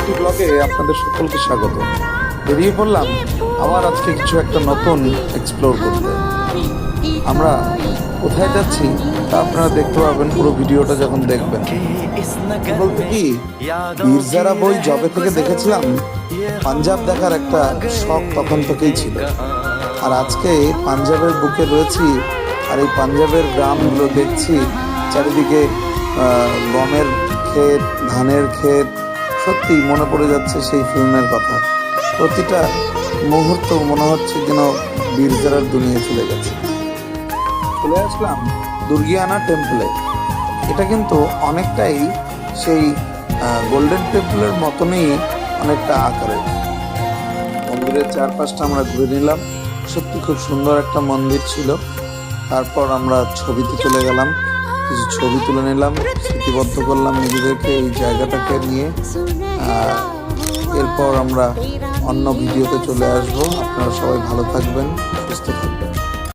একটি ব্লগে আপনাদের সকলকে স্বাগত। বেরিয়ে পড়লাম আবার আজকে কিছু একটা নতুন এক্সপ্লোর করতে। আমরা কোথায় যাচ্ছি তা আপনারা দেখতে পাবেন পুরো ভিডিওটা যখন দেখবেন। বলতে কি, বীরজারা বই যবে থেকে দেখেছিলাম, পাঞ্জাব দেখার একটা শখ তখন থেকেই ছিল। আর আজকে পাঞ্জাবের বুকে রয়েছি, আর এই পাঞ্জাবের গ্রামগুলো দেখছি, চারিদিকে গমের ক্ষেত, ধানের ক্ষেত। সত্যি মনে পড়ে যাচ্ছে সেই ফিল্মের কথা। প্রতিটা মুহূর্ত মনে হচ্ছে যেন বীরজারার দুনিয়া চলে গেছে। চলে আসলাম দুর্গিয়ানা টেম্পলে। এটা কিন্তু অনেকটাই সেই গোল্ডেন টেম্পলের মতনই অনেকটা আকারের। মন্দিরের চারপাশটা আমরা ঘুরে নিলাম। সত্যি খুব সুন্দর একটা মন্দির ছিল। তারপর আমরা ছবিতে চলে গেলাম, কিছু ছবি তুলে নিলাম, স্মৃতিবদ্ধ করলাম নিজেদেরকে এই জায়গাটাকে নিয়ে। এরপর আমরা অন্য ভিডিওতে চলে আসবো। আপনারা সবাই ভালো থাকবেন, সুস্থ থাকবেন।